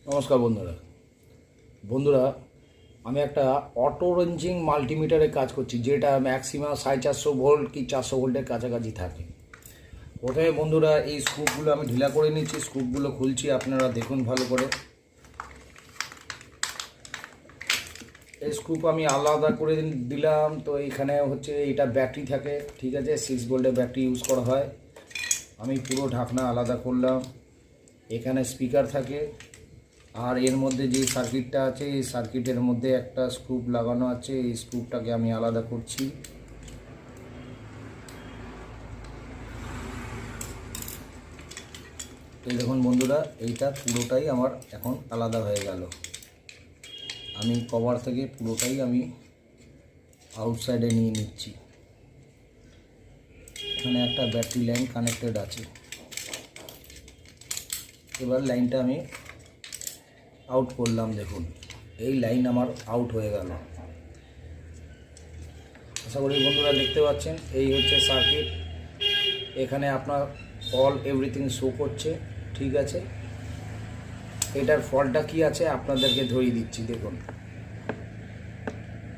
নমস্কার বন্ধুরা আমি একটা অটো রেঞ্জিং মাল্টিমিটারে কাজ করছি, যেটা ম্যাক্সিমাম 450 ভোল্ট কি 400 ভোল্টের কাছাকাছি থাকে। প্রথমে বন্ধুরা এই স্ক্রুপগুলো আমি ঢিলা করে নিচ্ছি, স্ক্রুপগুলো খুলছি, আপনারা দেখুন ভালো করে। এই স্ক্রুপ আমি আলাদা করে দিলাম। তো এখানে হচ্ছে এটা ব্যাটারি থাকে, ঠিক আছে, 6 ভোল্টের ব্যাটারি ইউজ করা হয়। আমি পুরো ঢাকনা আলাদা করলাম। এখানে স্পিকার থাকে, আর এর মধ্যে যে সার্কিটটা আছে এই সার্কিটের মধ্যে একটা স্ক্রুপ লাগানো আছে, এই স্ক্রুপটাকে আমি আলাদা করছি। এই দেখুন বন্ধুরা, এইটা পুরোটাই আমার এখন আলাদা হয়ে গেল। আমি কভার থেকে পুরোটাই আমি আউটসাইডে নিয়ে নিচ্ছি। এখানে একটা ব্যাটারি লাইন কানেক্টেড আছে। এবার লাইনটা আমি আউট করলাম, দেখুন এই লাইন আমার আউট হয়ে গেল। আশা করি বন্ধুরা দেখতে পাচ্ছেন, এই হচ্ছে সার্কিট। এখানে আপনার অল এভরিথিং শো করছে, ঠিক আছে। এটার ফল্টটা কি আছে আপনাদেরকে ধরিয়ে দিচ্ছি, দেখুন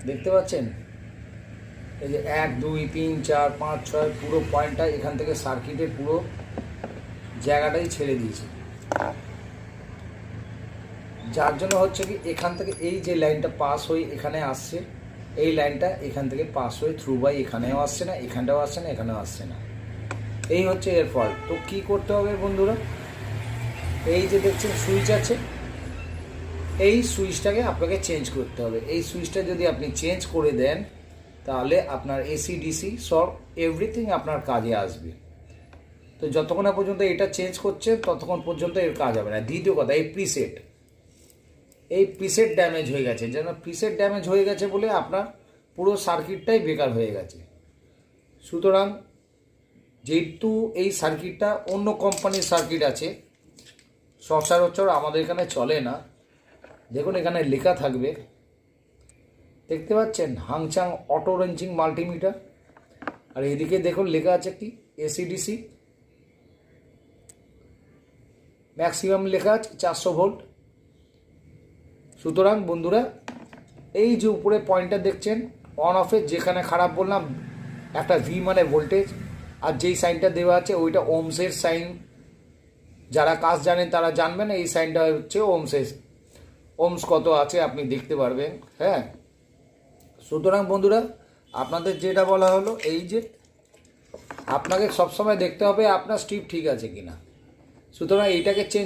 দেখতে পাচ্ছেন, এই যে 1 2 3 4 5 6 পুরো পয়েন্টটা এখান থেকে সার্কিটের পুরো জায়গাটাই ছেড়ে দিয়েছে। যার জন্য হচ্ছে কি, এখান থেকে এই যে লাইনটা পাস হয়ে এখানে আসছে, এই লাইনটা এখান থেকে পাস হয়ে থ্রু বাই এখানেও আসছে না, এখানটাও আসছে না, এখানেও আসছে না। এই হচ্ছে এর ফল্ট। তো কী করতে হবে বন্ধুরা, এই যে দেখছেন সুইচ আছে, এই সুইচটাকে আপনাকে চেঞ্জ করতে হবে। এই সুইচটা যদি আপনি চেঞ্জ করে দেন, তাহলে আপনার এসি ডিসি সব এভরিথিং আপনার কাজে আসবে। তো যতক্ষণ না পর্যন্ত এটা চেঞ্জ করছে ততক্ষণ পর্যন্ত এর কাজ হবে না। দ্বিতীয় কথা, এই প্রিসেট ড্যামেজ হয়ে গেছে। যেন প্রিসেট ড্যামেজ হয়ে গেছে বলে আপনার পুরো সার্কিটটাই বেকার হয়ে গেছে। সুতরাং যেহেতু এই সার্কিটটা অন্য কোম্পানির সার্কিট আছে, সচরাচর আমাদের এখানে চলে না। দেখুন এখানে লেখা থাকবে, দেখতে পাচ্ছেন, হাংচাং অটো রেঞ্জিং মাল্টিমিটার। আর এদিকে দেখুন লেখা আছে কি এসিডিসি, ম্যাক্সিমাম লেখা আছে 400 ভোল্ট। সুতরাং বন্ধুরা, এই যে উপরে পয়েন্টটা দেখছেন অন অফের, যেখানে খারাপ বললাম একটা ভি মানে ভোল্টেজ, আর যেই সাইনটা দেওয়া আছে ওইটা ওমসের সাইন। যারা কাজ জানেন তারা জানবেন, এই সাইনটা হচ্ছে ওমসের। ওমস কত আছে আপনি দেখতে পারবেন, হ্যাঁ। সুতরাং বন্ধুরা, আপনাদের যেটা বলা হলো, এই যে আপনাকে সবসময় দেখতে হবে আপনার স্ট্রিপ ঠিক আছে কিনা। সুতরাং এইটাকে চেঞ্জ